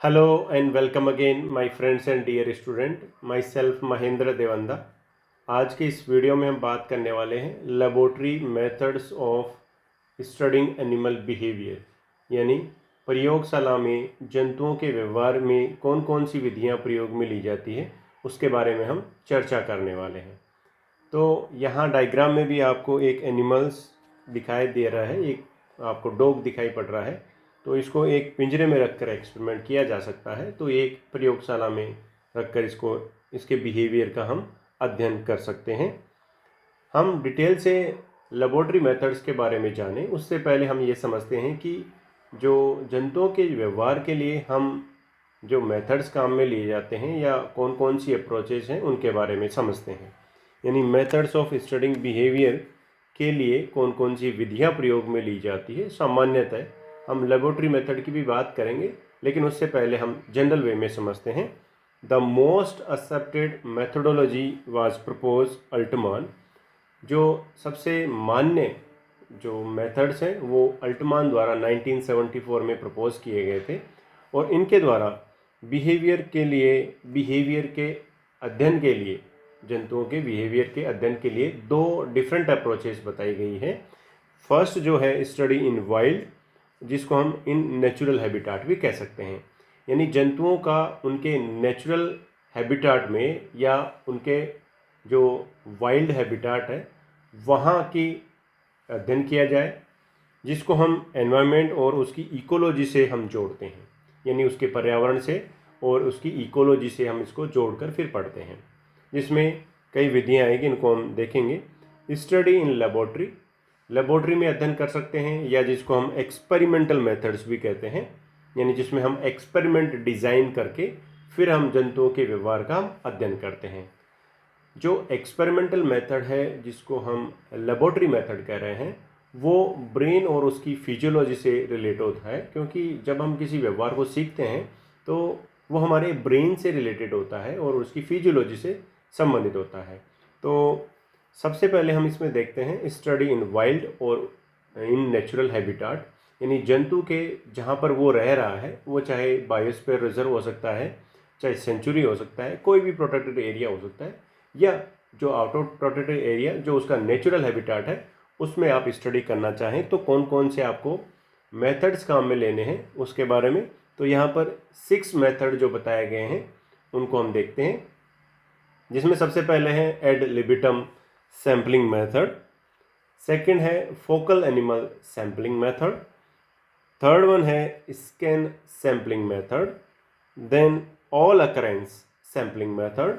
Hello and welcome again my friends and dear student, myself Mahendra Devanda. आज के इस video में हम बात करने वाले हैं laboratory methods of studying animal behaviour, यानी प्रयोगशाला में जंतुओं के व्यवहार में कौन कौन सी विधियां प्रयोग में ली जाती है उसके बारे में हम चर्चा करने वाले हैं। तो यहाँ डायग्राम में भी आपको एक एनिमल्स दिखाई दे रहा है, एक आपको डॉग दिखाई पड़ रहा है। तो इसको एक पिंजरे में रखकर एक्सपेरिमेंट किया जा सकता है। तो एक प्रयोगशाला में रखकर इसके बिहेवियर का हम अध्ययन कर सकते हैं। हम डिटेल से लेबोरेटरी मेथड्स के बारे में जानें उससे पहले हम ये समझते हैं कि जो जंतुओं के व्यवहार के लिए हम जो मेथड्स काम में लिए जाते हैं या कौन कौन सी अप्रोचेज हैं उनके बारे में समझते हैं। यानी मेथड्स ऑफ स्टडिंग बिहेवियर के लिए कौन कौन सी विधियां प्रयोग में ली जाती है। सामान्यतः हम लेबोरेटरी मेथड की भी बात करेंगे, लेकिन उससे पहले हम जनरल वे में समझते हैं। The most accepted methodology was propose Altmann. जो सबसे मान्य जो मेथड्स हैं वो अल्टमान द्वारा 1974 में प्रपोज किए गए थे और इनके द्वारा बिहेवियर के अध्ययन के लिए जंतुओं के बिहेवियर के अध्ययन के लिए दो डिफरेंट अप्रोचेस बताई गई है। फर्स्ट जो है स्टडी इन वाइल्ड, जिसको हम इन नेचुरल हैबिटाट भी कह सकते हैं, यानी जंतुओं का उनके नेचुरल हैबिटाट में या उनके जो वाइल्ड हैबिटाट है वहाँ की अध्ययन किया जाए, जिसको हम एनवायरनमेंट और उसकी इकोलॉजी से हम जोड़ते हैं, यानी उसके पर्यावरण से और उसकी इकोलॉजी से हम इसको जोड़कर फिर पढ़ते हैं, जिसमें कई विधियाँ आएगी, इनको हम देखेंगे। स्टडी इन लेबोरेटरी में अध्ययन कर सकते हैं, या जिसको हम एक्सपेरिमेंटल मेथड्स भी कहते हैं, यानी जिसमें हम एक्सपेरिमेंट डिज़ाइन करके फिर हम जंतुओं के व्यवहार का हम अध्ययन करते हैं। जो एक्सपेरिमेंटल मेथड है जिसको हम लेबोरेटरी मेथड कह रहे हैं वो ब्रेन और उसकी फिजियोलॉजी से रिलेट होता है, क्योंकि जब हम किसी व्यवहार को सीखते हैं तो वो हमारे ब्रेन से रिलेटेड होता है और उसकी फिजियोलॉजी से संबंधित होता है। तो सबसे पहले हम इसमें देखते हैं स्टडी इन वाइल्ड और इन नेचुरल हैबिटाट, यानी जंतु के जहाँ पर वो रह रहा है, वो चाहे बायोस्फीयर रिजर्व हो सकता है, चाहे सेंचुरी हो सकता है, कोई भी प्रोटेक्टेड एरिया हो सकता है, या जो आउट ऑफ प्रोटेक्टेड एरिया जो उसका नेचुरल हैबिटाट है उसमें आप स्टडी करना चाहें तो कौन कौन से आपको मेथड्स काम में लेने हैं उसके बारे में। तो यहाँ पर 6 मेथड जो बताए गए हैं उनको हम देखते हैं, जिसमें सबसे पहले है ad libitum sampling method, second है focal animal sampling method, third one है scan sampling method, then all occurrence sampling method,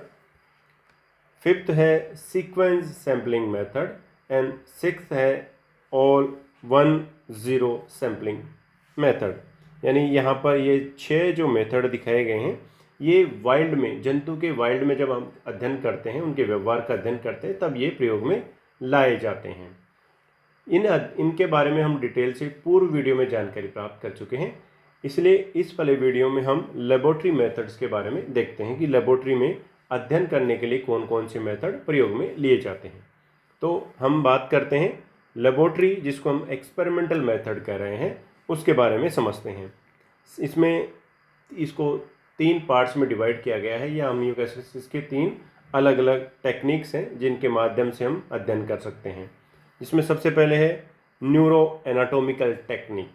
fifth है sequence sampling method and sixth है ऑल 1-0 सैम्पलिंग मेथड। यानी यहाँ पर ये 6 जो मेथड दिखाए गए हैं ये वाइल्ड में, जंतु के वाइल्ड में जब हम अध्ययन करते हैं, उनके व्यवहार का अध्ययन करते हैं, तब ये प्रयोग में लाए जाते हैं। इनके बारे में हम डिटेल से पूर्व वीडियो में जानकारी प्राप्त कर चुके हैं, इसलिए इस वाले वीडियो में हम लेबोरेटरी मेथड्स के बारे में देखते हैं कि लेबोरेटरी में अध्ययन करने के लिए कौन कौन से मेथड प्रयोग में लिए जाते हैं। तो हम बात करते हैं लेबोरेटरी, जिसको हम एक्सपेरिमेंटल मेथड कह रहे हैं, उसके बारे में समझते हैं। इसमें इसको 3 पार्ट्स में डिवाइड किया गया है, या हम यूँ कह सकते हैं इसके 3 अलग अलग टेक्निक्स हैं जिनके माध्यम से हम अध्ययन कर सकते हैं। जिसमें सबसे पहले है न्यूरो एनाटोमिकल टेक्निक,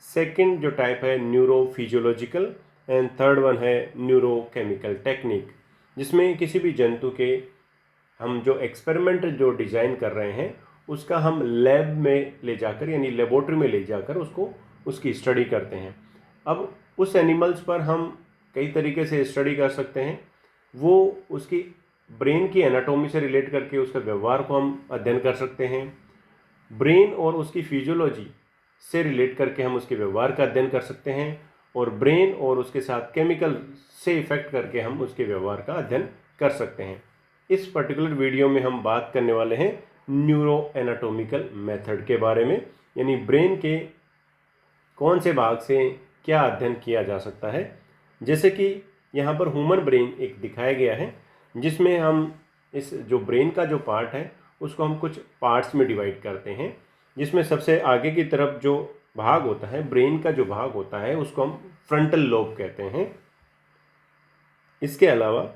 सेकंड जो टाइप है neuro physiological and third one है न्यूरोकेमिकल टेक्निक, जिसमें किसी भी जंतु के हम जो एक्सपेरिमेंट जो डिज़ाइन कर रहे हैं उसका हम लैब में ले जाकर, यानी लेबोरेटरी में ले जाकर उसकी स्टडी करते हैं। अब उस एनिमल्स पर हम कई तरीके से स्टडी कर सकते हैं। वो उसकी ब्रेन की एनाटॉमी से रिलेट करके उसका व्यवहार को हम अध्ययन कर सकते हैं, ब्रेन और उसकी फिजियोलॉजी से रिलेट करके हम उसके व्यवहार का अध्ययन कर सकते हैं, और ब्रेन और उसके साथ केमिकल से इफेक्ट करके हम उसके व्यवहार का अध्ययन कर सकते हैं। इस पर्टिकुलर वीडियो में हम बात करने वाले हैं न्यूरो एनाटोमिकल मेथड के बारे में, यानी ब्रेन के कौन से भाग से क्या अध्ययन किया जा सकता है। जैसे कि यहाँ पर ह्यूमन ब्रेन एक दिखाया गया है, जिसमें हम इस जो ब्रेन का पार्ट है उसको हम कुछ पार्ट्स में डिवाइड करते हैं, जिसमें सबसे आगे की तरफ जो भाग होता है, ब्रेन का जो भाग होता है उसको हम फ्रंटल लोब कहते हैं। इसके अलावा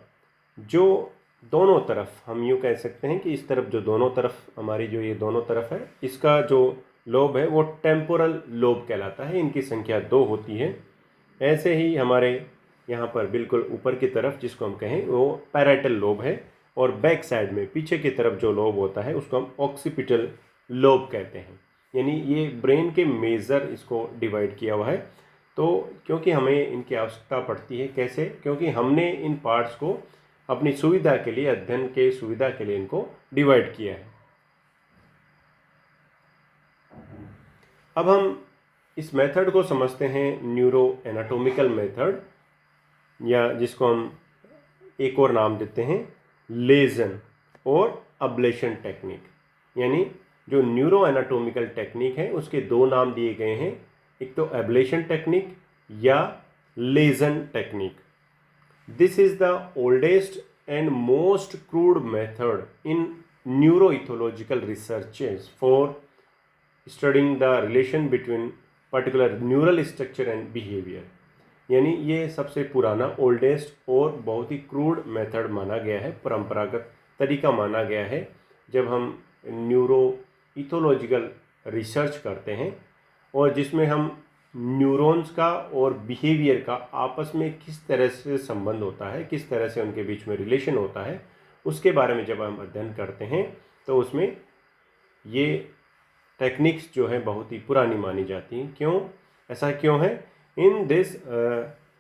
जो दोनों तरफ, हम यूँ कह सकते हैं कि इस तरफ जो दोनों तरफ हमारी जो ये दोनों तरफ है, इसका जो लोब है वो टेम्पोरल लोब कहलाता है। इनकी संख्या 2 होती है। ऐसे ही हमारे यहाँ पर बिल्कुल ऊपर की तरफ जिसको हम कहें वो पैराइटल लोब है, और बैक साइड में पीछे की तरफ जो लोब होता है उसको हम ऑक्सीपिटल लोब कहते हैं। यानी ये ब्रेन के मेजर इसको डिवाइड किया हुआ है। तो क्योंकि हमें इनकी आवश्यकता पड़ती है, कैसे? क्योंकि हमने इन पार्ट्स को अपनी सुविधा के लिए, अध्ययन के सुविधा के लिए इनको डिवाइड किया है। अब हम इस मेथड को समझते हैं न्यूरो एनाटोमिकल मेथड, या जिसको हम एक और नाम देते हैं लेजन और अब्लेशन टेक्निक। यानी जो न्यूरो एनाटोमिकल टेक्निक है उसके 2 नाम दिए गए हैं, एक तो एब्लेशन टेक्निक या lesion technique. This is the oldest and most crude method in neuroethological researches for studying the relation between particular neural structure and behaviour. यानी ये सबसे पुराना, ओल्डेस्ट और बहुत ही क्रूड मेथड माना गया है, परंपरागत तरीका माना गया है जब हम न्यूरो इथोलॉजिकल रिसर्च करते हैं, और जिसमें हम न्यूरॉन्स का और बिहेवियर का आपस में किस तरह से संबंध होता है, किस तरह से उनके बीच में रिलेशन होता है, उसके बारे में जब हम अध्ययन करते हैं तो उसमें ये टेक्निक्स जो है बहुत ही पुरानी मानी जाती हैं। क्यों? ऐसा क्यों है? इन दिस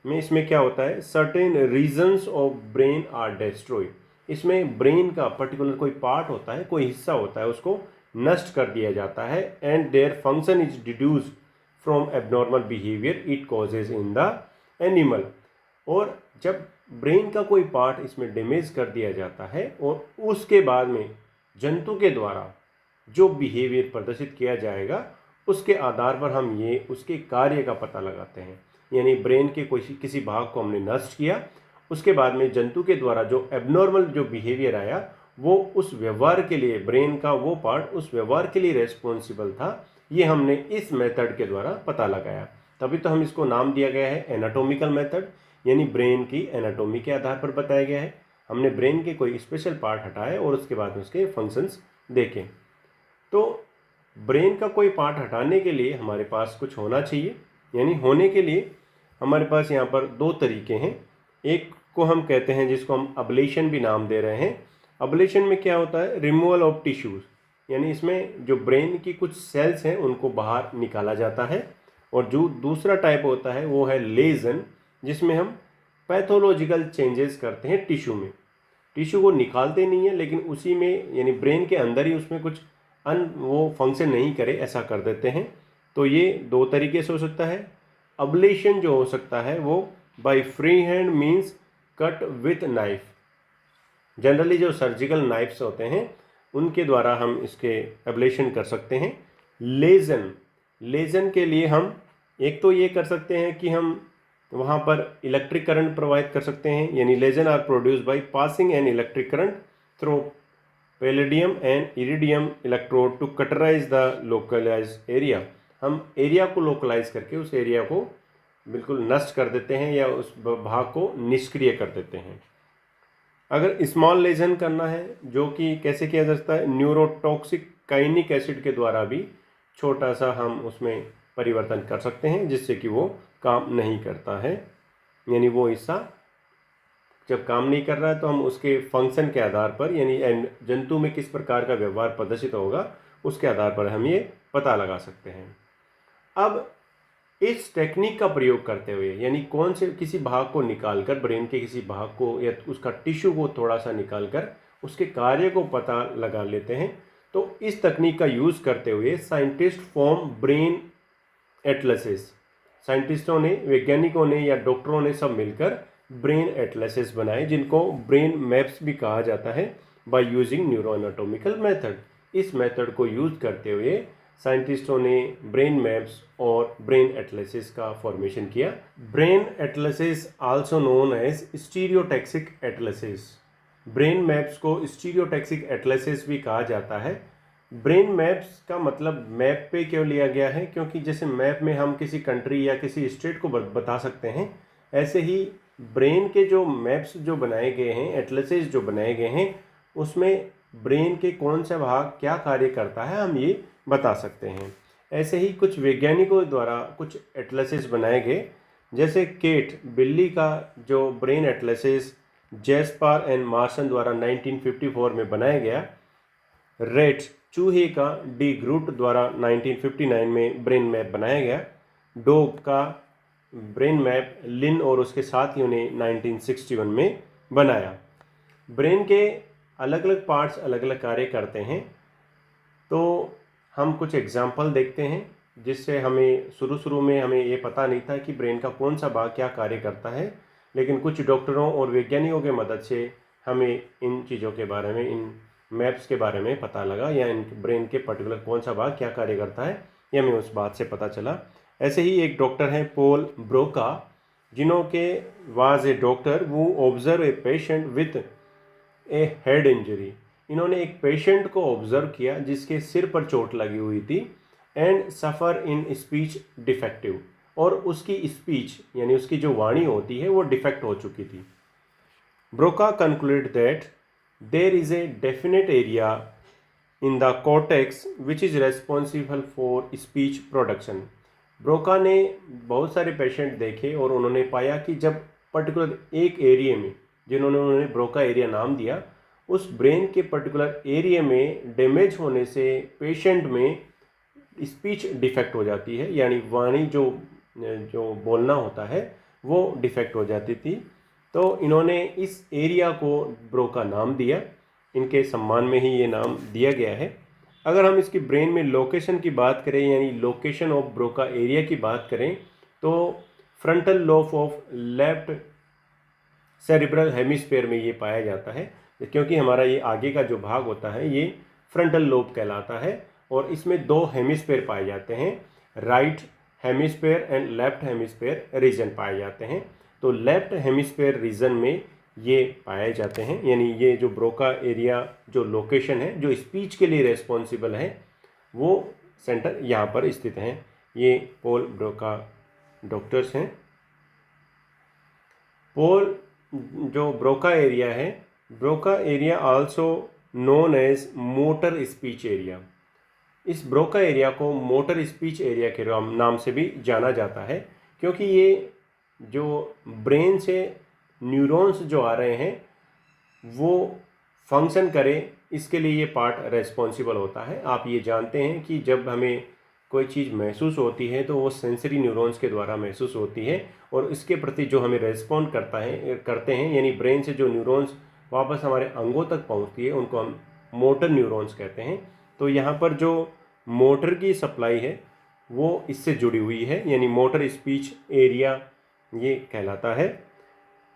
में इसमें क्या होता है, certain reasons of brain are destroyed. इसमें ब्रेन का पर्टिकुलर कोई पार्ट होता है, कोई हिस्सा होता है, उसको नष्ट कर दिया जाता है, and their function is deduced from abnormal behaviour it causes in the animal. और जब ब्रेन का कोई पार्ट इसमें डैमेज कर दिया जाता है और उसके बाद में जंतु के द्वारा जो बिहेवियर प्रदर्शित किया जाएगा उसके आधार पर हम ये उसके कार्य का पता लगाते हैं। यानी ब्रेन के किसी भाग को हमने नष्ट किया, उसके बाद में जंतु के द्वारा जो एबनॉर्मल जो बिहेवियर आया वो उस व्यवहार के लिए, ब्रेन का वो पार्ट उस व्यवहार के लिए रेस्पॉन्सिबल था, ये हमने इस मेथड के द्वारा पता लगाया। तभी तो हम इसको नाम दिया गया है एनाटॉमिकल मेथड, यानी ब्रेन की एनाटॉमी के आधार पर बताया गया है। हमने ब्रेन के कोई स्पेशल पार्ट हटाए और उसके बाद में उसके फंक्शंस देखें। तो ब्रेन का कोई पार्ट हटाने के लिए हमारे पास कुछ होना चाहिए, यानी होने के लिए हमारे पास यहाँ पर 2 तरीके हैं। एक को हम कहते हैं, जिसको हम अब्लेशन भी नाम दे रहे हैं। अब्लेशन में क्या होता है, रिमूवल ऑफ टिश्यूज, यानी इसमें जो ब्रेन की कुछ सेल्स हैं उनको बाहर निकाला जाता है। और जो दूसरा टाइप होता है वो है लेजन, जिसमें हम पैथोलॉजिकल चेंजेस करते हैं टिश्यू में। टिश्यू को निकालते नहीं है, लेकिन उसी में यानी ब्रेन के अंदर ही उसमें कुछ वो फंक्शन नहीं करे ऐसा कर देते हैं। तो ये 2 तरीके से हो सकता है। अब्लेशन जो हो सकता है वो by free hand means cut with knife. Generally जो सर्जिकल नाइफ्स होते हैं उनके द्वारा हम इसके एब्लेशन कर सकते हैं। लेजन के लिए हम एक तो ये कर सकते हैं कि हम वहाँ पर इलेक्ट्रिक करंट प्रोवाइड कर सकते हैं, यानी lesion are produce by passing an electric current through palladium and iridium electrode to cauterize the localize area. हम एरिया को लोकलाइज करके उस एरिया को बिल्कुल नष्ट कर देते हैं या उस भाग को निष्क्रिय कर देते हैं। अगर स्मॉल लेजन करना है, जो कि कैसे किया जा सकता है, न्यूरोटॉक्सिक काइनिक एसिड के द्वारा भी छोटा सा हम उसमें परिवर्तन कर सकते हैं, जिससे कि वो काम नहीं करता है। यानी वो हिस्सा जब काम नहीं कर रहा है तो हम उसके फंक्शन के आधार पर, यानी जंतु में किस प्रकार का व्यवहार प्रदर्शित होगा उसके आधार पर हम ये पता लगा सकते हैं। अब इस टेक्निक का प्रयोग करते हुए, यानी कौन से किसी भाग को निकालकर, ब्रेन के किसी भाग को या उसका टिश्यू को थोड़ा सा निकालकर उसके कार्य को पता लगा लेते हैं। तो इस तकनीक का यूज़ करते हुए साइंटिस्ट फॉर्म ब्रेन एटलसेस। साइंटिस्टों ने, वैज्ञानिकों ने या डॉक्टरों ने सब मिलकर ब्रेन एटलसेस बनाए, जिनको ब्रेन मैप्स भी कहा जाता है, by using neuro anatomical method. इस मेथड को यूज़ करते हुए साइंटिस्टों ने ब्रेन मैप्स और ब्रेन एटलसेस का फॉर्मेशन किया। Brain atlases also known as stereotaxic atlases. Brain maps को स्टीरियोटैक्सिक एटलसेस भी कहा जाता है। ब्रेन मैप्स का मतलब मैप पे क्यों लिया गया है, क्योंकि जैसे मैप में हम किसी कंट्री या किसी स्टेट को बता सकते हैं, ऐसे ही ब्रेन के जो मैप्स जो बनाए गए हैं, एटलसेस जो बनाए गए हैं, उसमें ब्रेन के कौन सा भाग क्या कार्य करता है हम ये बता सकते हैं। ऐसे ही कुछ वैज्ञानिकों द्वारा कुछ एटलसेस बनाए गए, जैसे केट बिल्ली का जो brain atlases jasper and Marsons द्वारा 1954 में बनाया गया, रेट चूहे का डी ग्रूट द्वारा 1959 में ब्रेन मैप बनाया गया, डॉग का ब्रेन मैप लिन और उसके साथियों ने 1961 में बनाया। ब्रेन के अलग अलग पार्ट्स अलग अलग कार्य करते हैं, तो हम कुछ एग्जाम्पल देखते हैं, जिससे हमें शुरू में हमें ये पता नहीं था कि ब्रेन का कौन सा भाग क्या कार्य करता है, लेकिन कुछ डॉक्टरों और वैज्ञानिकों की मदद से हमें इन चीज़ों के बारे में, इन मैप्स के बारे में पता लगा, या इन ब्रेन के पर्टिकुलर कौन सा भाग क्या कार्य करता है, ये हमें उस बात से पता चला। ऐसे ही एक डॉक्टर हैं पॉल ब्रोका, जिन्हों के वाज ए डॉक्टर वो observe a patient with A head injury. इन्होंने एक पेशेंट को ऑब्जर्व किया जिसके सिर पर चोट लगी हुई थी, and suffer in speech defective, और उसकी स्पीच यानी उसकी जो वाणी होती है वो डिफेक्ट हो चुकी थी। Broca concluded that there is a definite area in the cortex which is responsible for speech production. Broca ने बहुत सारे पेशेंट देखे और उन्होंने पाया कि जब पर्टिकुलर एक एरिया में, जिन्होंने उन्होंने ब्रोका एरिया नाम दिया, उस ब्रेन के पर्टिकुलर एरिया में डैमेज होने से पेशेंट में स्पीच डिफेक्ट हो जाती है, यानी वाणी जो जो बोलना होता है वो डिफेक्ट हो जाती थी। तो इन्होंने इस एरिया को ब्रोका नाम दिया, इनके सम्मान में ही ये नाम दिया गया है। अगर हम इसकी ब्रेन में लोकेशन की बात करें, यानी लोकेशन ऑफ ब्रोका एरिया की बात करें, तो frontal lobe of left cerebral hemisphere में ये पाया जाता है, क्योंकि हमारा ये आगे का जो भाग होता है ये फ्रंटल लोब कहलाता है, और इसमें दो हेमिस्फीयर पाए जाते हैं, right hemisphere and left hemisphere region पाए जाते हैं। तो लेफ्ट हेमिस्फीयर रीजन में ये पाए जाते हैं, यानी ये जो ब्रोका एरिया जो लोकेशन है जो स्पीच के लिए रेस्पॉन्सिबल है, वो सेंटर यहाँ पर स्थित हैं। ये पॉल ब्रोका डॉक्टर्स हैं। पॉल जो ब्रोका एरिया है, Broca area also known as motor speech area. इस ब्रोका एरिया को मोटर स्पीच एरिया के नाम से भी जाना जाता है, क्योंकि ये जो ब्रेन से न्यूरॉन्स जो आ रहे हैं वो फंक्शन करें, इसके लिए ये पार्ट रेस्पॉन्सिबल होता है। आप ये जानते हैं कि जब हमें कोई चीज़ महसूस होती है तो वो सेंसरी न्यूरॉन्स के द्वारा महसूस होती है, और इसके प्रति जो हमें रेस्पॉन्ड करते हैं, यानी ब्रेन से जो न्यूरॉन्स वापस हमारे अंगों तक पहुंचती है, उनको हम मोटर न्यूरॉन्स कहते हैं। तो यहाँ पर जो मोटर की सप्लाई है वो इससे जुड़ी हुई है, यानी मोटर स्पीच एरिया ये कहलाता है।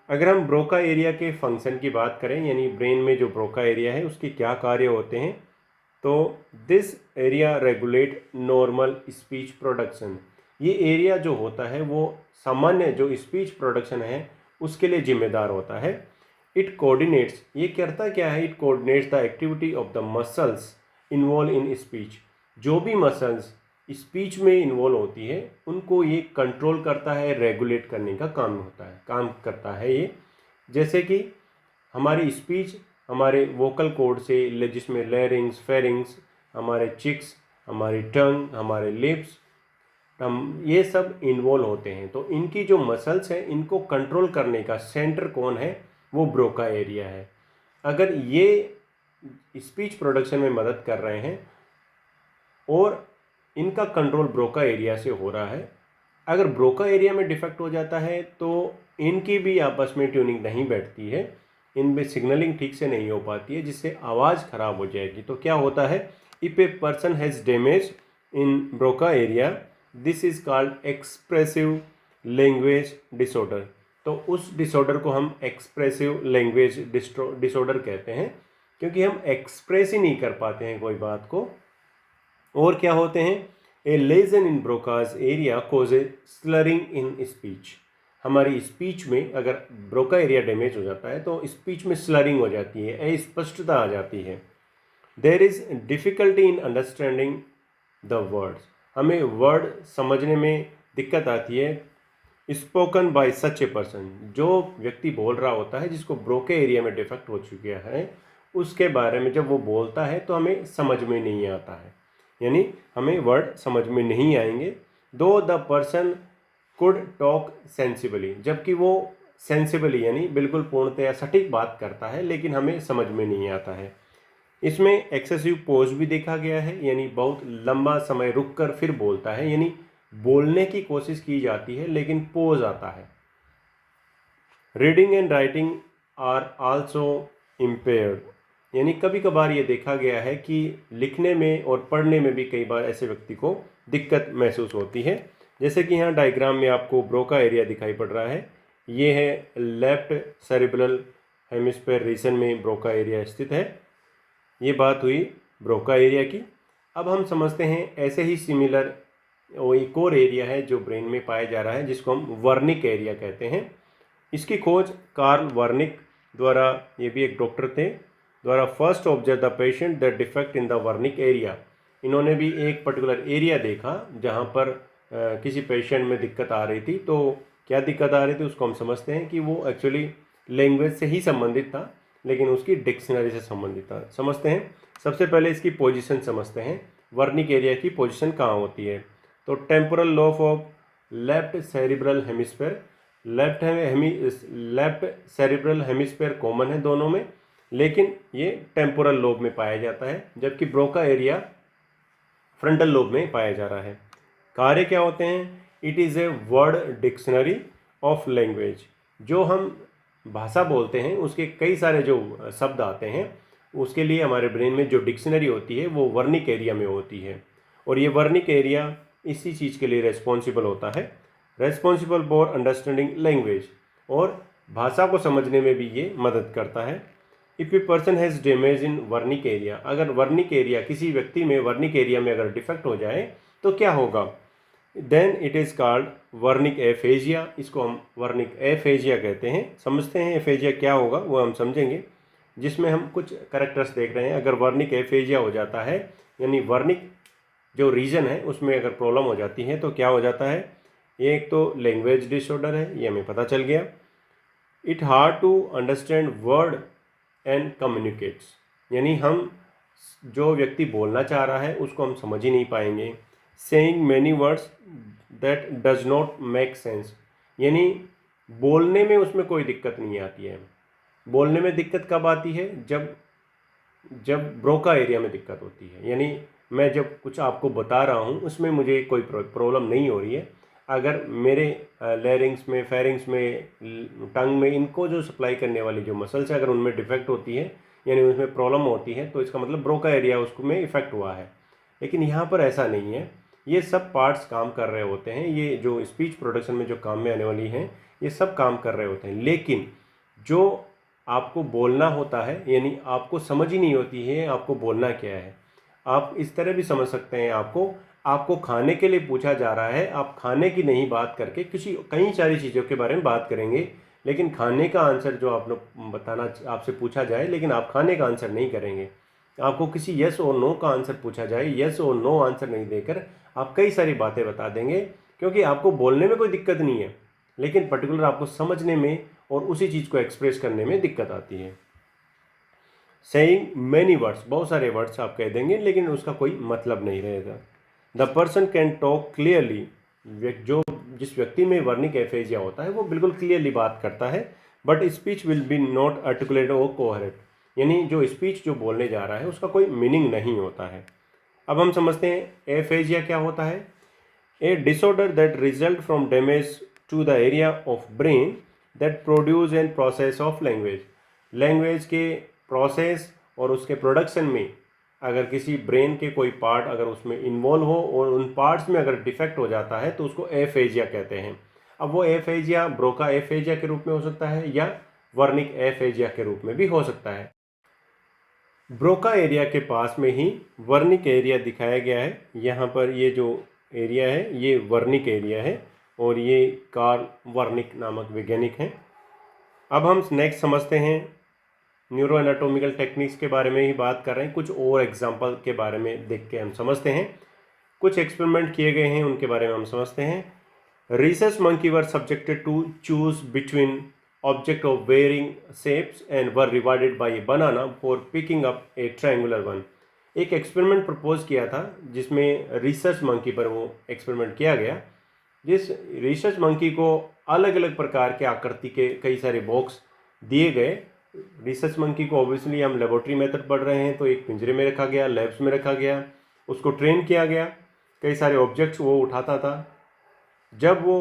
अगर हम ब्रोका एरिया के फंक्शन की बात करें, यानी ब्रेन में जो ब्रोका एरिया है उसके क्या कार्य होते हैं, तो this area regulate normal speech production. ये एरिया जो होता है वो सामान्य जो स्पीच प्रोडक्शन है उसके लिए जिम्मेदार होता है। इट कोऑर्डिनेट्स, ये करता क्या है, it coordinates the activity of the muscles involve in speech. जो भी मसल्स स्पीच में इन्वॉल्व होती है उनको ये कंट्रोल करता है, रेगुलेट करने का काम करता है ये। जैसे कि हमारी स्पीच हमारे वोकल कॉर्ड से, जिसमें लैरिंग्स, फेरिंग्स, हमारे चिक्स, हमारी टंग, हमारे लिप्स, हम ये सब इन्वॉल्व होते हैं। तो इनकी जो मसल्स हैं इनको कंट्रोल करने का सेंटर कौन है, वो ब्रोका एरिया है। अगर ये स्पीच प्रोडक्शन में मदद कर रहे हैं और इनका कंट्रोल ब्रोका एरिया से हो रहा है, अगर ब्रोका एरिया में डिफेक्ट हो जाता है तो इनकी भी आपस में ट्यूनिंग नहीं बैठती है, इनमें सिग्नलिंग ठीक से नहीं हो पाती है, जिससे आवाज़ खराब हो जाएगी। तो क्या होता है, if a person has damage in Broca area, this is called expressive language disorder. तो उस डिसऑर्डर को हम एक्सप्रेसिव लैंग्वेज डिसऑर्डर कहते हैं, क्योंकि हम एक्सप्रेस ही नहीं कर पाते हैं कोई बात को। और क्या होते हैं, a lesion in Broca's area causes slurring in speech. हमारी स्पीच में अगर ब्रोका एरिया डैमेज हो जाता है तो स्पीच में स्लरिंग हो जाती है, अस्पष्टता आ जाती है। There is difficulty in understanding the words, हमें वर्ड समझने में दिक्कत आती है spoken by such a person, जो व्यक्ति बोल रहा होता है जिसको ब्रोका एरिया में डिफेक्ट हो चुका है, उसके बारे में जब वो बोलता है तो हमें समझ में नहीं आता है, यानी हमें वर्ड समझ में नहीं आएंगे। दो the person could talk sensibly, जबकि वो सेंसिबली यानी बिल्कुल पूर्णतया सटीक बात करता है, लेकिन हमें समझ में नहीं आता है। इसमें एक्सेसिव पोज भी देखा गया है, यानी बहुत लंबा समय रुककर फिर बोलता है, यानी बोलने की कोशिश की जाती है लेकिन पोज आता है। Reading and writing are also impaired, यानी कभी कभार ये देखा गया है कि लिखने में और पढ़ने में भी कई बार ऐसे व्यक्ति को दिक्कत महसूस होती है। जैसे कि यहाँ डायग्राम में आपको ब्रोका एरिया दिखाई पड़ रहा है, ये है लेफ्ट सेरिब्रल हेमिस्फीयर रीजन में ब्रोका एरिया स्थित है। ये बात हुई ब्रोका एरिया की। अब हम समझते हैं ऐसे ही सिमिलर वो एक और एरिया है जो ब्रेन में पाया जा रहा है, जिसको हम वर्निक एरिया कहते हैं। इसकी खोज कार्ल वर्निक द्वारा, ये भी एक डॉक्टर थे, द्वारा first observe the patient the defect in the Wernicke area. इन्होंने भी एक पर्टिकुलर एरिया देखा जहाँ पर किसी पेशेंट में दिक्कत आ रही थी। तो क्या दिक्कत आ रही थी उसको हम समझते हैं कि वो एक्चुअली लैंग्वेज से ही संबंधित था, लेकिन उसकी डिक्शनरी से संबंधित था। समझते हैं, सबसे पहले इसकी पोजीशन समझते हैं, वर्निक एरिया की पोजीशन कहाँ होती है। तो temporal lobe of left cerebral hemisphere, left cerebral hemisphere common है दोनों में, लेकिन ये टेम्पोरल लोब में पाया जाता है, जबकि ब्रोका एरिया फ्रंटल लोब में पाया जा रहा है। कार्य क्या होते हैं? It is a word dictionary of language. जो हम भाषा बोलते हैं उसके कई सारे जो शब्द आते हैं, उसके लिए हमारे ब्रेन में जो डिक्शनरी होती है वो वर्निक एरिया में होती है, और ये वर्निक एरिया इसी चीज़ के लिए रेस्पॉन्सिबल होता है, रेस्पॉन्सिबल फॉर अंडरस्टैंडिंग लैंग्वेज, और भाषा को समझने में भी ये मदद करता है। If a person has damage in Wernicke area, अगर वर्निक एरिया किसी व्यक्ति में वर्निक एरिया में अगर डिफेक्ट हो जाए तो क्या होगा? Then it is called Wernicke aphasia. इसको हम वर्निक एफेजिया कहते हैं। समझते हैं एफेजिया क्या होगा वो हम समझेंगे, जिसमें हम कुछ करेक्टर्स देख रहे हैं। अगर वर्निक एफेजिया हो जाता है, यानी वर्निक जो रीजन है उसमें अगर प्रॉब्लम हो जाती है तो क्या हो जाता है? एक तो लैंग्वेज डिसऑर्डर है, ये हमें पता चल गया। It hard to understand word and communicates, यानी हम जो व्यक्ति बोलना चाह रहा है उसको हम समझ ही नहीं पाएंगे। Saying many words that does not make sense, यानी बोलने में उसमें कोई दिक्कत नहीं आती है। बोलने में दिक्कत कब आती है? जब ब्रोका एरिया में दिक्कत होती है, यानी मैं जब कुछ आपको बता रहा हूँ उसमें मुझे कोई प्रॉब्लम नहीं हो रही है। अगर मेरे लैरिंग्स में, फेरिंग्स में, टंग में, इनको जो सप्लाई करने वाली जो मसल्स है अगर उनमें डिफेक्ट होती है, यानी उसमें प्रॉब्लम होती है, तो इसका मतलब ब्रोका एरिया उसको में इफेक्ट हुआ है। लेकिन यहाँ पर ऐसा नहीं है, ये सब पार्ट्स काम कर रहे होते हैं। ये जो स्पीच प्रोडक्शन में जो काम में आने वाली हैं ये सब काम कर रहे होते हैं, लेकिन जो आपको बोलना होता है, यानी आपको समझ ही नहीं होती है आपको बोलना क्या है। आप इस तरह भी समझ सकते हैं, आपको खाने के लिए पूछा जा रहा है, आप खाने की नहीं बात करके कई सारी चीज़ों के बारे में बात करेंगे, लेकिन खाने का आंसर जो आपसे पूछा जाए, लेकिन आप खाने का आंसर नहीं करेंगे। आपको किसी यस और नो का आंसर पूछा जाए, यस और नो आंसर नहीं देकर आप कई सारी बातें बता देंगे, क्योंकि आपको बोलने में कोई दिक्कत नहीं है, लेकिन पर्टिकुलर आपको समझने में और उसी चीज़ को एक्सप्रेस करने में दिक्कत आती है। सेइंग मैनी वर्ड्स, बहुत सारे वर्ड्स आप कह देंगे लेकिन उसका कोई मतलब नहीं रहेगा। The person can talk clearly, जिस व्यक्ति में वर्निक एफेजिया होता है वो बिल्कुल क्लियरली बात करता है, but speech will be not articulate और कोहेरेंट, यानी जो स्पीच जो बोलने जा रहा है उसका कोई मीनिंग नहीं होता है। अब हम समझते हैं एफेजिया क्या होता है। A disorder that result from damage to the area of brain that produce and process of language, language के प्रोसेस और उसके प्रोडक्शन में अगर किसी ब्रेन के कोई पार्ट अगर उसमें इन्वॉल्व हो और उन पार्ट्स में अगर डिफेक्ट हो जाता है तो उसको एफेजिया कहते हैं। अब वो एफेजिया ब्रोका एफेजिया के रूप में हो सकता है या वर्निक एफेजिया के रूप में भी हो सकता है। ब्रोका एरिया के पास में ही वर्निक एरिया दिखाया गया है। यहाँ पर ये जो एरिया है ये वर्निक एरिया है, और ये कार्ल वर्निक नामक वैज्ञानिक हैं। अब हम नेक्स्ट समझते हैं न्यूरो एनाटोमिकल टेक्निक्स के बारे में ही बात कर रहे हैं, कुछ और एग्जाम्पल के बारे में देख के हम समझते हैं। कुछ एक्सपेरिमेंट किए गए हैं उनके बारे में हम समझते हैं। Research monkey were subjected to choose between object of varying shapes and were rewarded by a banana for picking up a triangular one. एक एक्सपेरिमेंट प्रपोज किया था जिसमें रिसर्च मंकी पर वो एक्सपेरिमेंट किया गया, जिस रिसर्च मंकी को अलग अलग प्रकार के आकृति के कई सारे बॉक्स दिए गए। रिसर्च मंकी को ऑब्वियसली हम लेबोरेटरी मेथड पढ़ रहे हैं तो एक पिंजरे में रखा गया, लैब्स में रखा गया, उसको ट्रेन किया गया, कई सारे ऑब्जेक्ट्स वो उठाता था। जब वो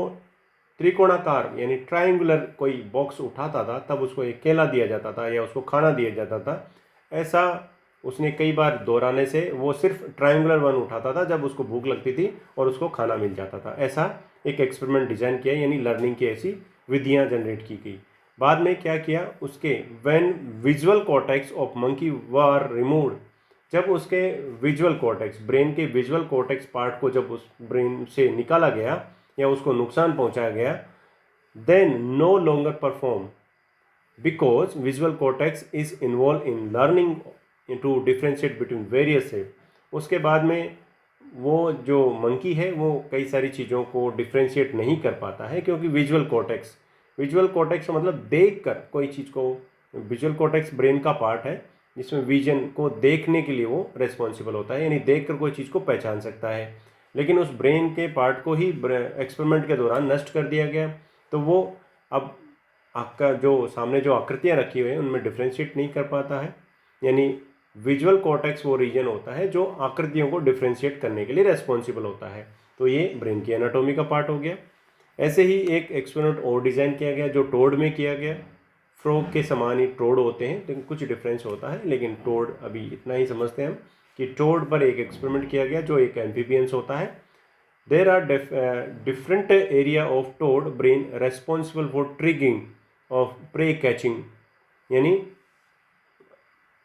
त्रिकोणाकार यानी ट्रायंगुलर कोई बॉक्स उठाता था तब उसको एक केला दिया जाता था या उसको खाना दिया जाता था। ऐसा उसने कई बार दोहराने से वो सिर्फ ट्रायंगुलर वन उठाता था जब उसको भूख लगती थी और उसको खाना मिल जाता था। ऐसा एक एक्सपेरिमेंट डिजाइन किया, यानी लर्निंग की ऐसी विधियां जनरेट की गई। बाद में क्या किया उसके, when visual cortex of monkey were removed, जब उसके विजुअल कॉर्टेक्स, ब्रेन के विजुअल कॉर्टेक्स पार्ट को जब उस ब्रेन से निकाला गया या उसको नुकसान पहुंचाया गया, then no longer perform because visual cortex is involve in learning to differentiate between various shape. उसके बाद में वो जो मंकी है वो कई सारी चीज़ों को डिफ्रेंशिएट नहीं कर पाता है, क्योंकि विजुअल कॉर्टेक्स मतलब देख कर कोई चीज़ को, विजुअल कॉर्टेक्स ब्रेन का पार्ट है जिसमें विजन को देखने के लिए वो रेस्पॉन्सिबल होता है, यानी देख कर कोई चीज़ को पहचान सकता है। लेकिन उस ब्रेन के पार्ट को ही एक्सपेरिमेंट के दौरान नष्ट कर दिया गया, तो वो अब आपका जो सामने जो आकृतियाँ रखी हुई हैं उनमें डिफ्रेंशिएट नहीं कर पाता है। यानी विजुअल कॉर्टेक्स वो रीजन होता है जो आकृतियों को डिफ्रेंशिएट करने के लिए रेस्पॉन्सिबल होता है। तो ये ब्रेन की एनाटॉमी का पार्ट हो गया। ऐसे ही एक एक्सपेरिमेंट और डिज़ाइन किया गया जो टोड में किया गया। फ्रॉग के समान ही टोड होते हैं, लेकिन कुछ डिफरेंस होता है, लेकिन टोड अभी इतना ही समझते हैं हम कि टोड पर एक एक्सपेरिमेंट किया गया जो एक एम्फीबियंस होता है। There are different area of toad brain responsible for triggering of prey catching, यानी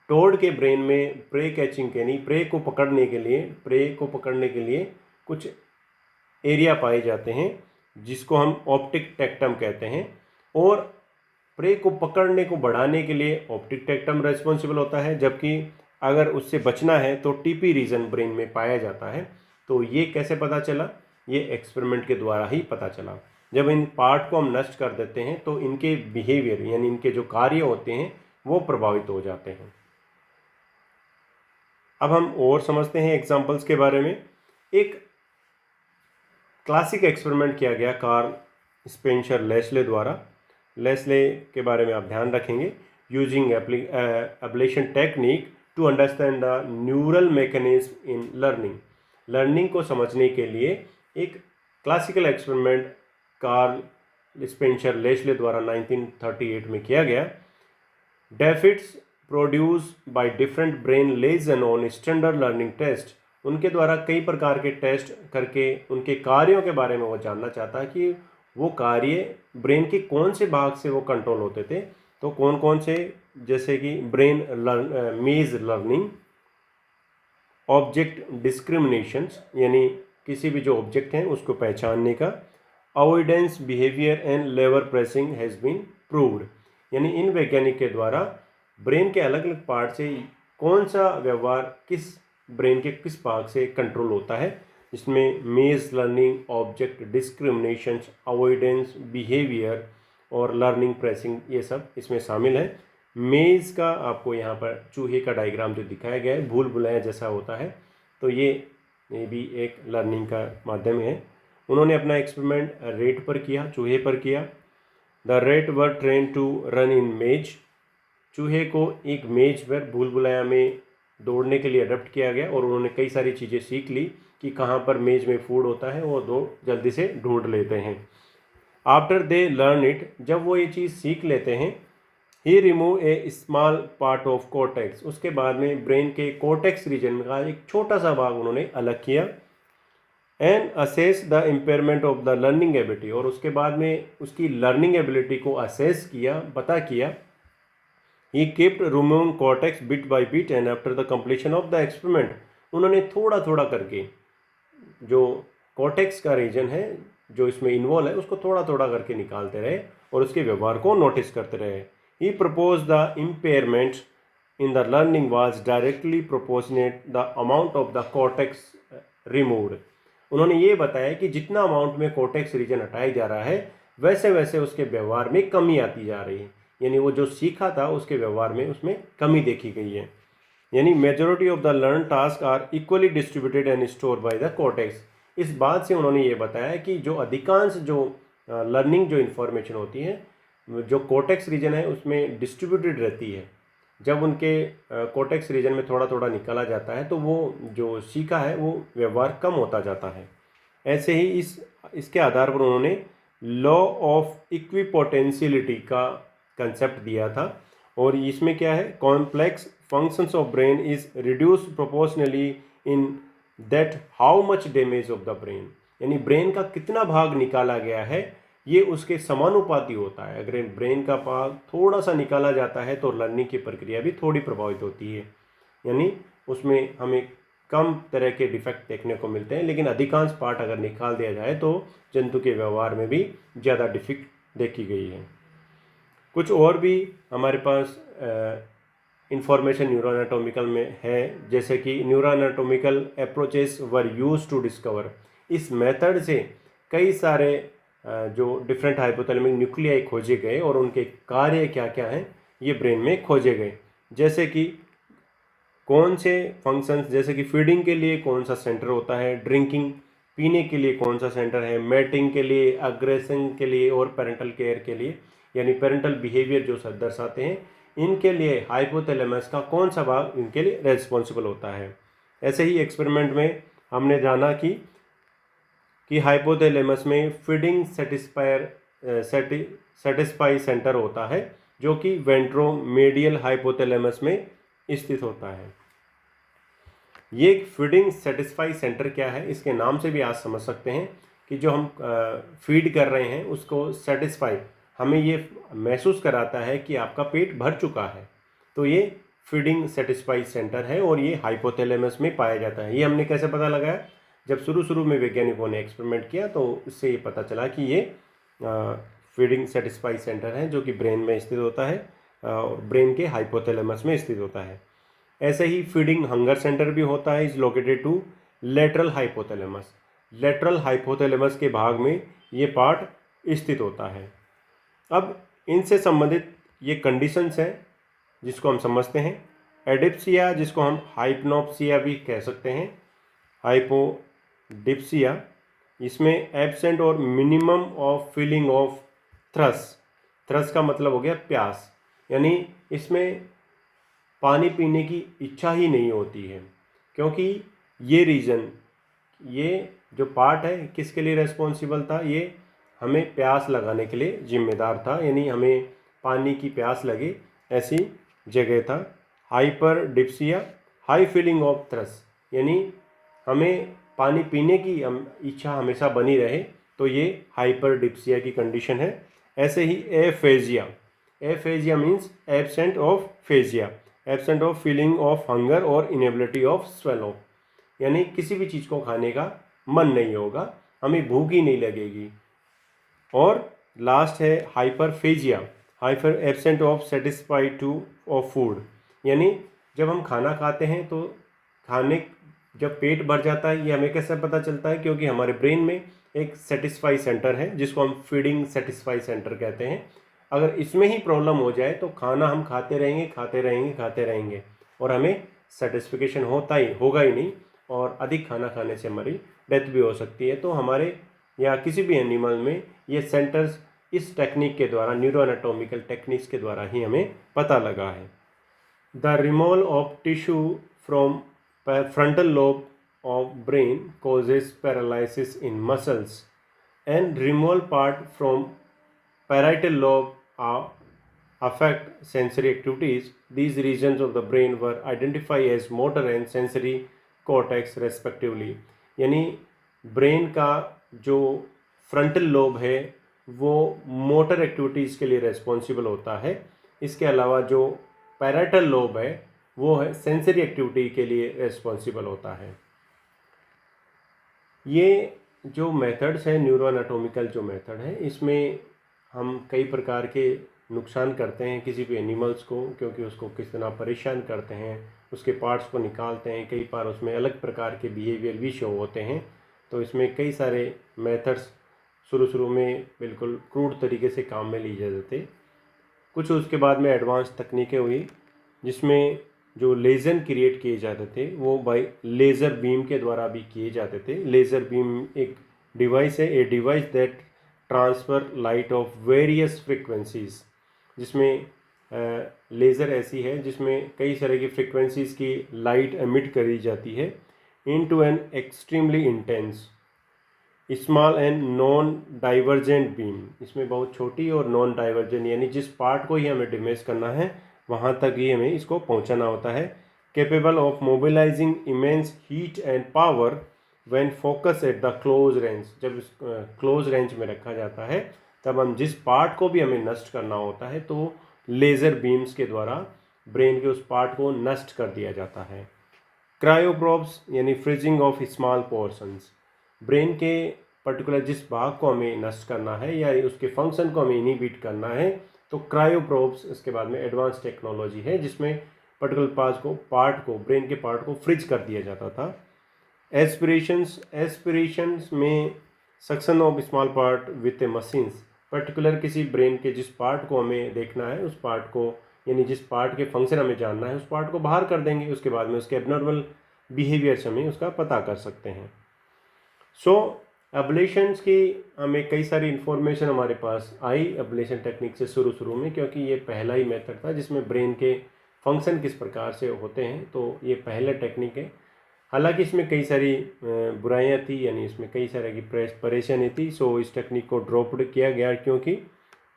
टोड के ब्रेन में प्रे कैचिंग यानी प्रे को पकड़ने के लिए कुछ एरिया पाए जाते हैं जिसको हम ऑप्टिक टेक्टम कहते हैं, और प्रे को पकड़ने को बढ़ाने के लिए ऑप्टिक टेक्टम रेस्पॉन्सिबल होता है, जबकि अगर उससे बचना है तो टीपी रीजन ब्रेन में पाया जाता है। तो ये कैसे पता चला? ये एक्सपेरिमेंट के द्वारा ही पता चला। जब इन पार्ट को हम नष्ट कर देते हैं तो इनके बिहेवियर यानी इनके जो कार्य होते हैं वो प्रभावित हो जाते हैं। अब हम और समझते हैं एग्जाम्पल्स के बारे में। एक क्लासिक एक्सपेरिमेंट किया गया कार्ल स्पेंसर लेस्ले द्वारा। लेस्ले के बारे में आप ध्यान रखेंगे। Using ablation technique to understand the neural mechanism in learning को समझने के लिए एक classical experiment Karl Spencer Lashley द्वारा 1938 में किया गया। Deficits produce by different brain lesion on standard learning test, उनके द्वारा कई प्रकार के टेस्ट करके उनके कार्यों के बारे में वो जानना चाहता है कि वो कार्य ब्रेन के कौन से भाग से वो कंट्रोल होते थे। तो कौन कौन से, जैसे कि ब्रेन मेज लर्निंग, ऑब्जेक्ट डिस्क्रिमिनेशंस यानी किसी भी जो ऑब्जेक्ट हैं उसको पहचानने का, avoidance behaviour and lever pressing has been proved, यानी इन वैज्ञानिक के द्वारा ब्रेन के अलग अलग पार्ट से कौन सा व्यवहार किस ब्रेन के किस भाग से कंट्रोल होता है, जिसमें मेज learning, object discriminations, avoidance behaviour और लर्निंग प्रेसिंग, ये सब इसमें शामिल है। मेज का आपको यहाँ पर चूहे का डायग्राम जो दिखाया गया है भूल भुलैया जैसा होता है, तो ये भी एक लर्निंग का माध्यम है। उन्होंने अपना एक्सपेरिमेंट रेट पर किया, चूहे पर किया। The rat were train to run in maze, चूहे को एक मेज पर भूल भुलैया में दौड़ने के लिए अडप्ट किया गया और उन्होंने कई सारी चीज़ें सीख ली कि कहाँ पर मेज में फूड होता है, वो दो जल्दी से ढूंढ लेते हैं। आफ्टर दे लर्न इट, जब वो ये चीज़ सीख लेते हैं, he remove a small part of cortex, उसके बाद में ब्रेन के कॉर्टेक्स रीजन का एक छोटा सा भाग उन्होंने अलग किया। And assess the impairment of the learning ability, और उसके बाद में उसकी लर्निंग एबिलिटी को असेस किया, पता किया। He kept removing cortex bit by bit and after the completion of the experiment, उन्होंने थोड़ा थोड़ा करके जो कॉर्टेक्स का रीजन है जो इसमें इन्वॉल्व है उसको थोड़ा थोड़ा करके निकालते रहे और उसके व्यवहार को नोटिस करते रहे। He proposed the impairment in the learning was directly proportionate the amount of the cortex removed. उन्होंने ये बताया कि जितना अमाउंट में कोर्टेक्स रीजन हटाया जा रहा है वैसे वैसे उसके व्यवहार में कमी आती जा रही है, यानी वो जो सीखा था उसके व्यवहार में उसमें कमी देखी गई है। यानी majority of the learn task are equally distributed and store by the cortex. इस बात से उन्होंने ये बताया कि जो अधिकांश जो लर्निंग जो इन्फॉर्मेशन होती है जो कोर्टेक्स रीजन है उसमें डिस्ट्रीब्यूटेड रहती है। जब उनके कोर्टेक्स रीजन में थोड़ा थोड़ा निकाला जाता है तो वो जो सीखा है वो व्यवहार कम होता जाता है। ऐसे ही इसके आधार पर उन्होंने लॉ ऑफ इक्विपोटेंशियलिटी का कंसेप्ट दिया था, और इसमें क्या है, complex functions of brain is reduce proportionally in that how much damage of the brain, यानी ब्रेन का कितना भाग निकाला गया है ये उसके समानुपाती होता है। अगर ब्रेन का भाग थोड़ा सा निकाला जाता है तो लर्निंग की प्रक्रिया भी थोड़ी प्रभावित होती है, यानी उसमें हमें कम तरह के डिफेक्ट देखने को मिलते हैं, लेकिन अधिकांश पार्ट अगर निकाल दिया जाए तो जंतु के व्यवहार में भी ज़्यादा डिफेक्ट देखी गई है। कुछ और भी हमारे पास इंफॉर्मेशन न्यूरोएनाटॉमिकल में है, जैसे कि neuroanatomical approaches were used to discover. इस मेथड से कई सारे जो डिफरेंट हाइपोथैलेमिक न्यूक्लियाई खोजे गए और उनके कार्य क्या क्या हैं ये ब्रेन में खोजे गए। जैसे कि कौन से फंक्शंस, जैसे कि फीडिंग के लिए कौन सा सेंटर होता है, ड्रिंकिंग पीने के लिए कौन सा सेंटर है, मैटिंग के लिए, अग्रेशन के लिए और पेरेंटल केयर के लिए, यानी पेरेंटल बिहेवियर जो दर्शाते हैं इनके लिए हाइपोथैलेमस का कौन सा भाग इनके लिए रेस्पॉन्सिबल होता है। ऐसे ही एक्सपेरिमेंट में हमने जाना कि हाइपोथैलेमस में फीडिंग सेटिस्फाई सेंटर होता है जो कि वेंट्रोमेडियल हाइपोथैलेमस में स्थित होता है। ये फीडिंग सेटिस्फाई सेंटर क्या है, इसके नाम से भी आज समझ सकते हैं कि जो हम फीड कर रहे हैं उसको सेटिस्फाई हमें ये महसूस कराता है कि आपका पेट भर चुका है, तो ये फीडिंग सेटिस्फाई सेंटर है और ये हाइपोथैलेमस में पाया जाता है। ये हमने कैसे पता लगाया, जब शुरू में वैज्ञानिकों ने एक्सपेरिमेंट किया तो इससे ये पता चला कि ये फीडिंग सेटिस्फाई सेंटर है जो कि ब्रेन में स्थित होता है और ब्रेन के हाइपोथैलेमस में स्थित होता है। ऐसे ही फीडिंग हंगर सेंटर भी होता है, is located to lateral hypothalamus. Lateral hypothalamus के भाग में ये पार्ट स्थित होता है। अब इनसे संबंधित ये कंडीशंस हैं जिसको हम समझते हैं। एडिप्सिया, जिसको हम हाइपनोप्सिया भी कह सकते हैं, हाइपोडिप्सिया, इसमें एब्सेंट और मिनिमम ऑफ फीलिंग ऑफ थ्रस। थ्रस का मतलब हो गया प्यास, यानी इसमें पानी पीने की इच्छा ही नहीं होती है, क्योंकि ये रीजन, ये जो पार्ट है किसके लिए रेस्पॉन्सिबल था, ये हमें प्यास लगाने के लिए जिम्मेदार था, यानी हमें पानी की प्यास लगे ऐसी जगह था। Hyperdipsia, high feeling of thirst, यानी हमें पानी पीने की इच्छा हमेशा बनी रहे, तो ये हाइपर डिप्सिया की कंडीशन है। ऐसे ही aphagia, aphagia means absent of phagia, absent of feeling of hunger और इनेबिलिटी ऑफ स्वेलो, यानी किसी भी चीज़ को खाने का मन नहीं होगा, हमें भूख ही नहीं लगेगी। और लास्ट है hyperphagia, hyper absent of satisfied to of food, यानी जब हम खाना खाते हैं तो जब पेट भर जाता है ये हमें कैसे पता चलता है, क्योंकि हमारे ब्रेन में एक सेटिस्फाई सेंटर है जिसको हम फीडिंग सेटिस्फाई सेंटर कहते हैं। अगर इसमें ही प्रॉब्लम हो जाए तो खाना हम खाते रहेंगे और हमें सेटिस्फिकेशन होगा ही नहीं, और अधिक खाना खाने से हमारी डेथ भी हो सकती है। तो हमारे या किसी भी एनिमल में ये सेंटर्स इस टेक्निक के द्वारा, न्यूरोएनाटॉमिकल टेक्निक्स के द्वारा ही हमें पता लगा है। The removal of tissue from frontal lobe of brain causes paralysis in muscles, and removal part from parietal lobe affect sensory activities. These regions of the brain were identified as motor and sensory cortex respectively. यानी brain का जो frontal lobe है वो motor activities के लिए responsible होता है। इसके अलावा जो पैराइटल लोब है वो है सेंसरी एक्टिविटी के लिए रेस्पॉन्सिबल होता है। ये जो मेथड्स हैं न्यूरोएनाटॉमिकल जो मेथड है, इसमें हम कई प्रकार के नुकसान करते हैं किसी भी एनिमल्स को, क्योंकि उसको किस तरह परेशान करते हैं, उसके पार्ट्स को निकालते हैं, कई बार उसमें अलग प्रकार के बिहेवियर भी शो होते हैं। तो इसमें कई सारे मेथड्स शुरू में बिल्कुल क्रूड तरीके से काम में लिए जाते थे। कुछ उसके बाद में एडवांस तकनीकें हुई जिसमें जो लेज़र क्रिएट किए जाते थे वो बाय लेज़र बीम के द्वारा भी किए जाते थे। लेज़र बीम एक डिवाइस है, a device that transfer light of various frequencies, जिसमें लेज़र ऐसी है जिसमें कई तरह की फ्रिक्वेंसीज की लाइट एमिट करी जाती है into an extremely intense small and non divergent beam. इसमें बहुत छोटी और नॉन डाइवर्जेंट, यानी जिस पार्ट को ही हमें डिमेज करना है वहाँ तक ही हमें इसको पहुँचाना होता है। Capable of mobilising immense heat and power when focus at the close range. जब क्लोज रेंज में रखा जाता है तब हम जिस पार्ट को भी हमें नष्ट करना होता है तो लेज़र बीम्स के द्वारा ब्रेन के उस पार्ट को नष्ट कर दिया जाता है। क्रायोप्रोब्स यानी freezing of small portions. Brain के पर्टिकुलर जिस भाग को हमें नष्ट करना है या उसके फंक्शन को हमें इनहिबिट करना है तो क्रायोप्रोब्स इसके बाद में एडवांस टेक्नोलॉजी है जिसमें पर्टिकुलर पार्ट को ब्रेन के पार्ट को फ्रीज कर दिया जाता था। एस्पिरेशंस में suction of small part with A machines. Particular किसी ब्रेन के जिस पार्ट को हमें देखना है उस पार्ट को, यानी जिस पार्ट के फंक्शन हमें जानना है उस पार्ट को बाहर कर देंगे, उसके बाद में उसके एबनॉर्मल बिहेवियर्स हमें उसका पता कर सकते हैं। सो एब्लेशंस की हमें कई सारी इन्फॉर्मेशन हमारे पास आई एब्लेशन टेक्निक से शुरू में, क्योंकि ये पहला ही मेथड था जिसमें ब्रेन के फंक्शन किस प्रकार से होते हैं, तो ये पहला टेक्निक है। हालांकि इसमें कई सारी बुराइयां थी, यानी इसमें कई सारे की परेशानी थी, सो इस टेक्निक को ड्रॉप्ड किया गया क्योंकि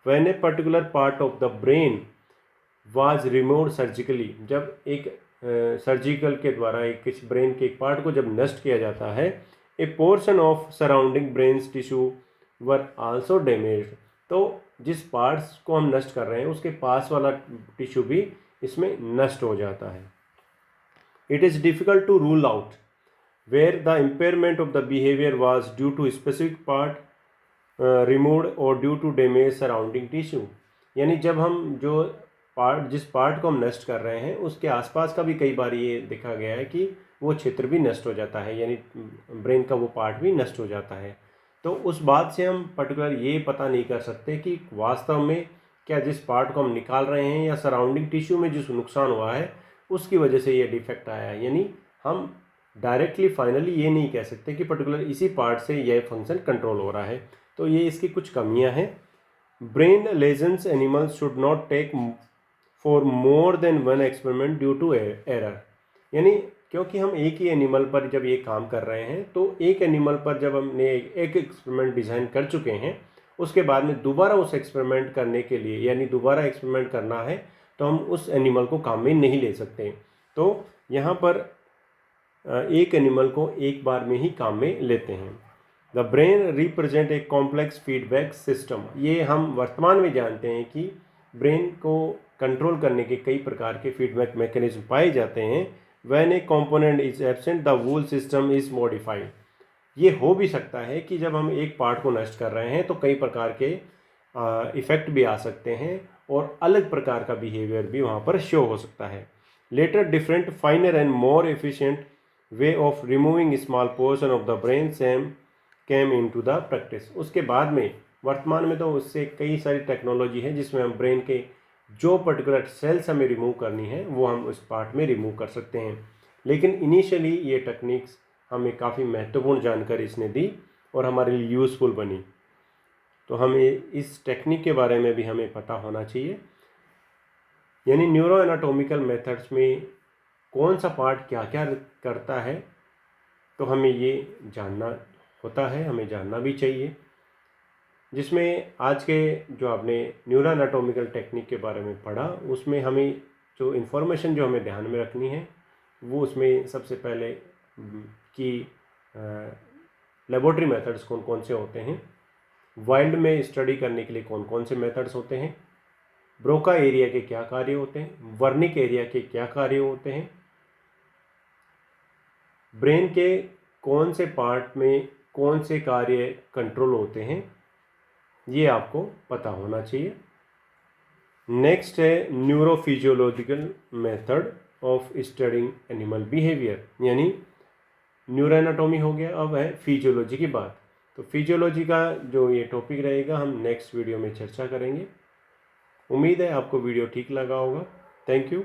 when a particular part of the brain was removed surgically, जब एक सर्जिकल के द्वारा एक किसी ब्रेन के एक पार्ट को जब नष्ट किया जाता है, ए portion of surrounding brains tissue were also damaged. तो जिस पार्ट्स को हम नष्ट कर रहे हैं उसके पास वाला टिश्यू भी इसमें नष्ट हो जाता है। It is difficult to rule out where the impairment of the behaviour was due to specific part removed और due to damage surrounding tissue. यानी जब हम जिस पार्ट को हम नष्ट कर रहे हैं उसके आसपास का भी कई बार ये देखा गया है कि वो क्षेत्र भी नष्ट हो जाता है, यानी ब्रेन का वो पार्ट भी नष्ट हो जाता है। तो उस बात से हम पर्टिकुलर ये पता नहीं कर सकते कि वास्तव में क्या जिस पार्ट को हम निकाल रहे हैं या सराउंडिंग टिश्यू में जिस नुकसान हुआ है उसकी वजह से ये डिफेक्ट आया है। यानी हम डायरेक्टली फाइनली ये नहीं कह सकते कि पर्टिकुलर इसी पार्ट से यह फंक्शन कंट्रोल हो रहा है। तो ये इसकी कुछ कमियां हैं। Brain lesions animals should not take for more than one experiment due to error. यानी क्योंकि हम एक ही एनिमल पर जब ये काम कर रहे हैं तो एक एनिमल पर जब हमने एक एक्सपेरिमेंट डिज़ाइन कर चुके हैं उसके बाद में दोबारा उस एक्सपेरिमेंट करने के लिए, यानी दोबारा एक्सपेरिमेंट करना है तो हम उस एनिमल को काम में नहीं ले सकते। तो यहाँ पर एक एनिमल को एक बार में ही काम में लेते हैं। The brain represent a complex feedback system. ये हम वर्तमान में जानते हैं कि ब्रेन को कंट्रोल करने के कई प्रकार के फीडबैक मैकेनिज्म पाए जाते हैं। When a component is absent, the whole system is modified। ये हो भी सकता है कि जब हम एक पार्ट को नष्ट कर रहे हैं तो कई प्रकार के इफ़ेक्ट भी आ सकते हैं और अलग प्रकार का बिहेवियर भी वहाँ पर शो हो सकता है। Later different finer and more efficient way of removing small portion of the brain same came into the practice. उसके बाद में वर्तमान में तो उससे कई सारी टेक्नोलॉजी है जिसमें हम ब्रेन के जो पर्टिकुलर सेल्स हमें रिमूव करनी है वो हम उस पार्ट में रिमूव कर सकते हैं। लेकिन इनिशियली ये टेक्निक्स हमें काफ़ी महत्वपूर्ण जानकारी इसने दी और हमारे लिए यूज़फुल बनी। तो हमें इस टेक्निक के बारे में भी हमें पता होना चाहिए, यानी न्यूरो एनाटॉमिकल मेथड्स में कौन सा पार्ट क्या क्या करता है तो हमें ये जानना होता है, हमें जानना भी चाहिए। जिसमें आज के जो आपने न्यूरो एनाटॉमिकल टेक्निक के बारे में पढ़ा उसमें हमें जो इन्फॉर्मेशन जो हमें ध्यान में रखनी है वो उसमें सबसे पहले कि लेबोरेटरी मेथड्स कौन कौन से होते हैं, वाइल्ड में स्टडी करने के लिए कौन कौन से मेथड्स होते हैं, ब्रोका एरिया के क्या कार्य होते हैं, वर्निक एरिया के क्या कार्य होते हैं, ब्रेन के कौन से पार्ट में कौन से कार्य कंट्रोल होते हैं, ये आपको पता होना चाहिए। नेक्स्ट है neurophysiological method of studying animal behaviour, यानी न्यूरो एनाटॉमी हो गया, अब है फिजियोलॉजी की बात। तो फिजियोलॉजी का जो ये टॉपिक रहेगा हम नेक्स्ट वीडियो में चर्चा करेंगे। उम्मीद है आपको वीडियो ठीक लगा होगा। Thank you.